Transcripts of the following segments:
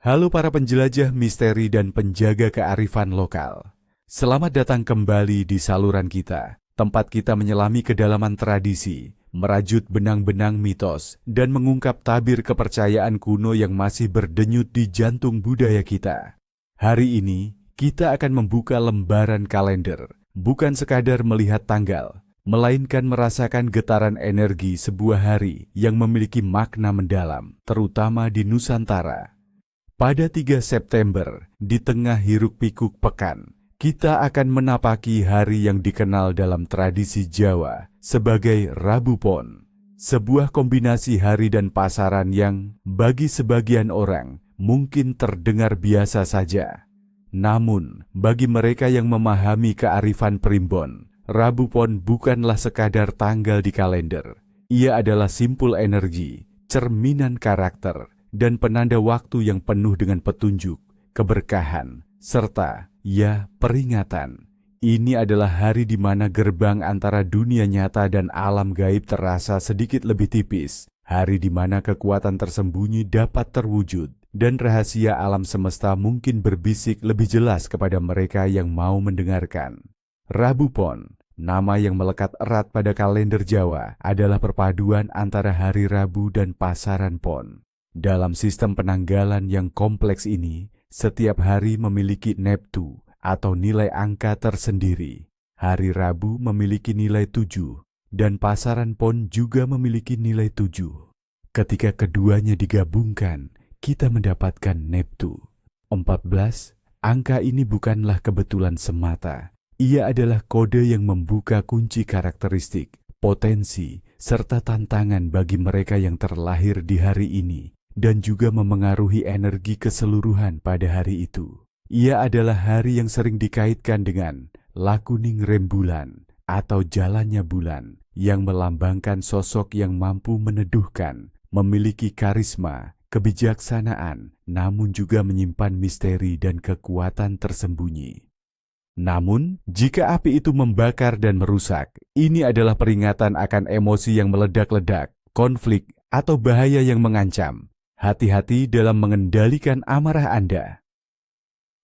Halo para penjelajah misteri dan penjaga kearifan lokal. Selamat datang kembali di saluran kita, tempat kita menyelami kedalaman tradisi, merajut benang-benang mitos, dan mengungkap tabir kepercayaan kuno yang masih berdenyut di jantung budaya kita. Hari ini, kita akan membuka lembaran kalender, bukan sekadar melihat tanggal, melainkan merasakan getaran energi sebuah hari yang memiliki makna mendalam, terutama di Nusantara. Pada 3 September, di tengah hiruk-pikuk pekan, kita akan menapaki hari yang dikenal dalam tradisi Jawa sebagai Rabu Pon. Sebuah kombinasi hari dan pasaran yang, bagi sebagian orang, mungkin terdengar biasa saja. Namun, bagi mereka yang memahami kearifan primbon, Rabu Pon bukanlah sekadar tanggal di kalender. Ia adalah simpul energi, cerminan karakter, dan penanda waktu yang penuh dengan petunjuk, keberkahan, serta, peringatan. Ini adalah hari di mana gerbang antara dunia nyata dan alam gaib terasa sedikit lebih tipis. Hari di mana kekuatan tersembunyi dapat terwujud, dan rahasia alam semesta mungkin berbisik lebih jelas kepada mereka yang mau mendengarkan. Rabu Pon, nama yang melekat erat pada kalender Jawa, adalah perpaduan antara hari Rabu dan pasaran Pon. Dalam sistem penanggalan yang kompleks ini, setiap hari memiliki neptu atau nilai angka tersendiri. Hari Rabu memiliki nilai 7, dan pasaran Pon juga memiliki nilai 7. Ketika keduanya digabungkan, kita mendapatkan neptu. 14, angka ini bukanlah kebetulan semata. Ia adalah kode yang membuka kunci karakteristik, potensi, serta tantangan bagi mereka yang terlahir di hari ini, dan juga memengaruhi energi keseluruhan pada hari itu. Ia adalah hari yang sering dikaitkan dengan lakuning rembulan atau jalannya bulan, yang melambangkan sosok yang mampu meneduhkan, memiliki karisma, kebijaksanaan, namun juga menyimpan misteri dan kekuatan tersembunyi. Namun, jika api itu membakar dan merusak, ini adalah peringatan akan emosi yang meledak-ledak, konflik, atau bahaya yang mengancam. Hati-hati dalam mengendalikan amarah Anda.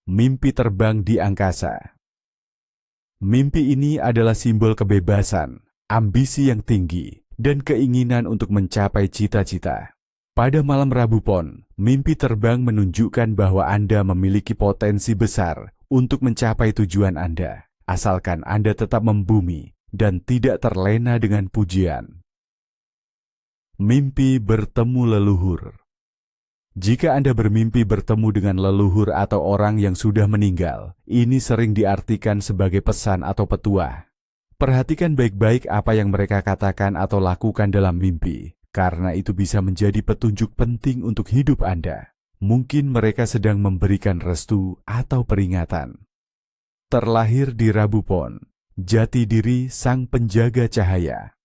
Mimpi terbang di angkasa. Mimpi ini adalah simbol kebebasan, ambisi yang tinggi, dan keinginan untuk mencapai cita-cita. Pada malam Rabu Pon, mimpi terbang menunjukkan bahwa Anda memiliki potensi besar untuk mencapai tujuan Anda, asalkan Anda tetap membumi dan tidak terlena dengan pujian. Mimpi bertemu leluhur. Jika Anda bermimpi bertemu dengan leluhur atau orang yang sudah meninggal, ini sering diartikan sebagai pesan atau petuah. Perhatikan baik-baik apa yang mereka katakan atau lakukan dalam mimpi, karena itu bisa menjadi petunjuk penting untuk hidup Anda. Mungkin mereka sedang memberikan restu atau peringatan. Terlahir di Rabu Pon, jati diri sang penjaga cahaya.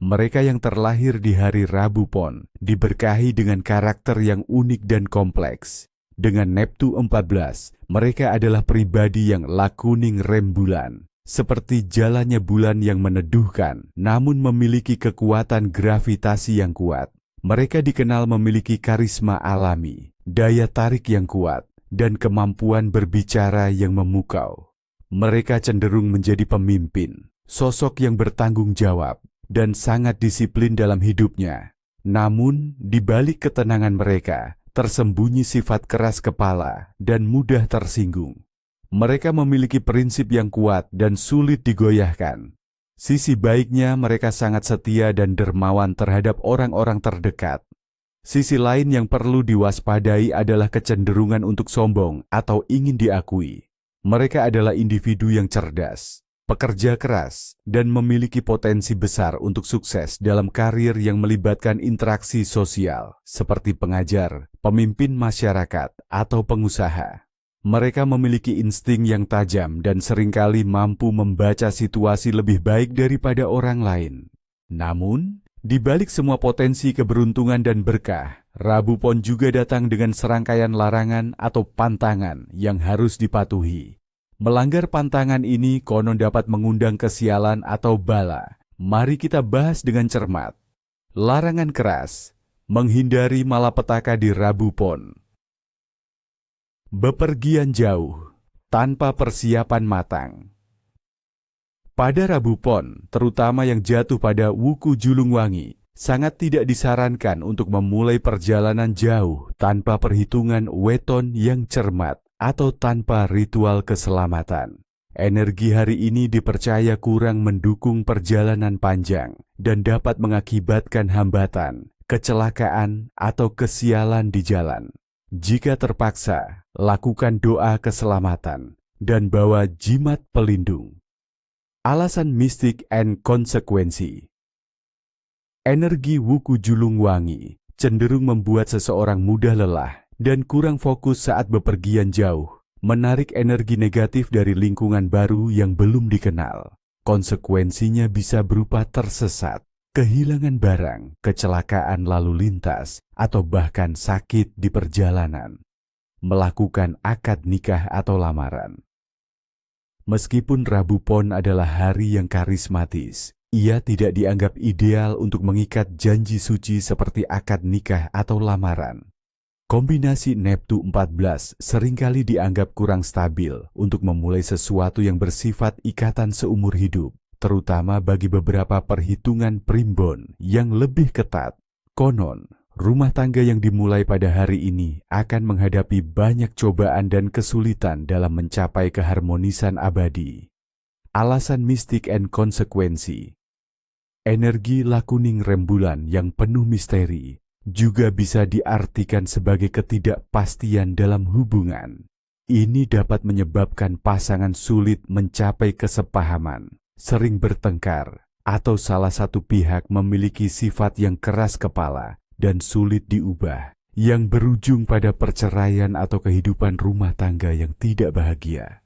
Mereka yang terlahir di hari Rabu Pon diberkahi dengan karakter yang unik dan kompleks. Dengan neptu 14, mereka adalah pribadi yang lakuning rembulan, seperti jalannya bulan yang meneduhkan, namun memiliki kekuatan gravitasi yang kuat. Mereka dikenal memiliki karisma alami, daya tarik yang kuat, dan kemampuan berbicara yang memukau. Mereka cenderung menjadi pemimpin, sosok yang bertanggung jawab, dan sangat disiplin dalam hidupnya. Namun, di balik ketenangan mereka, tersembunyi sifat keras kepala dan mudah tersinggung. Mereka memiliki prinsip yang kuat dan sulit digoyahkan. Sisi baiknya, mereka sangat setia dan dermawan terhadap orang-orang terdekat. Sisi lain yang perlu diwaspadai adalah kecenderungan untuk sombong atau ingin diakui. Mereka adalah individu yang cerdas, pekerja keras, dan memiliki potensi besar untuk sukses dalam karir yang melibatkan interaksi sosial, seperti pengajar, pemimpin masyarakat, atau pengusaha. Mereka memiliki insting yang tajam dan seringkali mampu membaca situasi lebih baik daripada orang lain. Namun, di balik semua potensi keberuntungan dan berkah, Rabu Pon juga datang dengan serangkaian larangan atau pantangan yang harus dipatuhi. Melanggar pantangan ini konon dapat mengundang kesialan atau bala. Mari kita bahas dengan cermat. Larangan keras, menghindari malapetaka di Rabu Pon. Bepergian jauh tanpa persiapan matang. Pada Rabu Pon, terutama yang jatuh pada Wuku Julungwangi, sangat tidak disarankan untuk memulai perjalanan jauh tanpa perhitungan weton yang cermat atau tanpa ritual keselamatan. Energi hari ini dipercaya kurang mendukung perjalanan panjang dan dapat mengakibatkan hambatan, kecelakaan, atau kesialan di jalan. Jika terpaksa, lakukan doa keselamatan dan bawa jimat pelindung. Alasan mistik and konsekuensi. Energi Wuku Julungwangi cenderung membuat seseorang mudah lelah dan kurang fokus saat bepergian jauh, menarik energi negatif dari lingkungan baru yang belum dikenal. Konsekuensinya bisa berupa tersesat, kehilangan barang, kecelakaan lalu lintas, atau bahkan sakit di perjalanan. Melakukan akad nikah atau lamaran. Meskipun Rabu Pon adalah hari yang karismatis, ia tidak dianggap ideal untuk mengikat janji suci seperti akad nikah atau lamaran. Kombinasi Neptu 14 seringkali dianggap kurang stabil untuk memulai sesuatu yang bersifat ikatan seumur hidup, terutama bagi beberapa perhitungan primbon yang lebih ketat. Konon, rumah tangga yang dimulai pada hari ini akan menghadapi banyak cobaan dan kesulitan dalam mencapai keharmonisan abadi. Alasan mistik and konsekuensi. Energi lakuning rembulan yang penuh misteri juga bisa diartikan sebagai ketidakpastian dalam hubungan. Ini dapat menyebabkan pasangan sulit mencapai kesepahaman, sering bertengkar, atau salah satu pihak memiliki sifat yang keras kepala dan sulit diubah, yang berujung pada perceraian atau kehidupan rumah tangga yang tidak bahagia.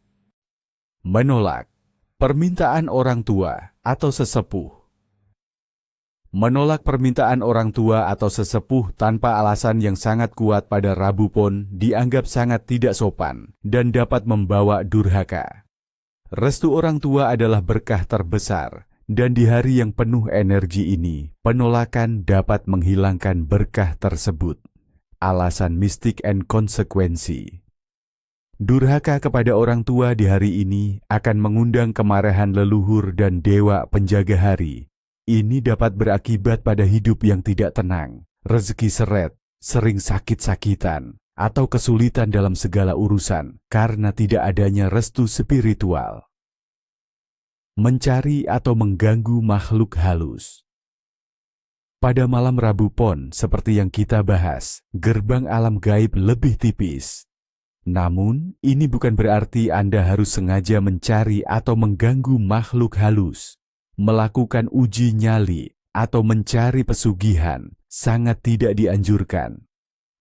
Menolak permintaan orang tua atau sesepuh. Menolak permintaan orang tua atau sesepuh tanpa alasan yang sangat kuat pada Rabu Pon dianggap sangat tidak sopan dan dapat membawa durhaka. Restu orang tua adalah berkah terbesar, dan di hari yang penuh energi ini, penolakan dapat menghilangkan berkah tersebut. Alasan mistik and konsekuensi. Durhaka kepada orang tua di hari ini akan mengundang kemarahan leluhur dan dewa penjaga hari. Ini dapat berakibat pada hidup yang tidak tenang, rezeki seret, sering sakit-sakitan, atau kesulitan dalam segala urusan karena tidak adanya restu spiritual. Mencari atau mengganggu makhluk halus. Pada malam Rabu Pon, seperti yang kita bahas, gerbang alam gaib lebih tipis. Namun, ini bukan berarti Anda harus sengaja mencari atau mengganggu makhluk halus. Melakukan uji nyali atau mencari pesugihan sangat tidak dianjurkan.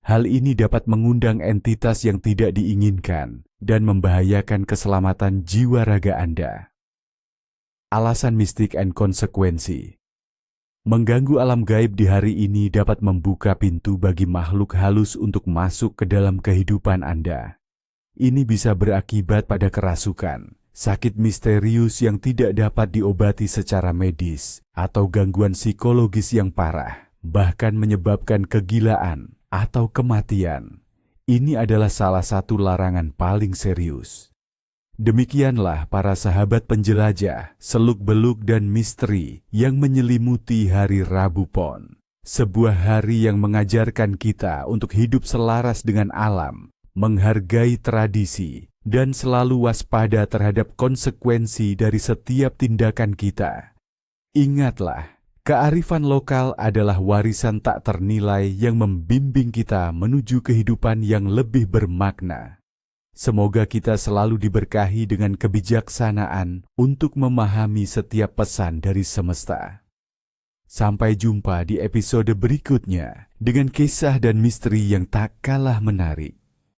Hal ini dapat mengundang entitas yang tidak diinginkan dan membahayakan keselamatan jiwa raga Anda. Alasan mistik and konsekuensi. Mengganggu alam gaib di hari ini dapat membuka pintu bagi makhluk halus untuk masuk ke dalam kehidupan Anda. Ini bisa berakibat pada kerasukan, sakit misterius yang tidak dapat diobati secara medis, atau gangguan psikologis yang parah, bahkan menyebabkan kegilaan atau kematian. Ini adalah salah satu larangan paling serius. Demikianlah para sahabat penjelajah, seluk-beluk dan misteri yang menyelimuti hari Rabu Pon. Sebuah hari yang mengajarkan kita untuk hidup selaras dengan alam, menghargai tradisi, dan selalu waspada terhadap konsekuensi dari setiap tindakan kita. Ingatlah, kearifan lokal adalah warisan tak ternilai yang membimbing kita menuju kehidupan yang lebih bermakna. Semoga kita selalu diberkahi dengan kebijaksanaan untuk memahami setiap pesan dari semesta. Sampai jumpa di episode berikutnya dengan kisah dan misteri yang tak kalah menarik.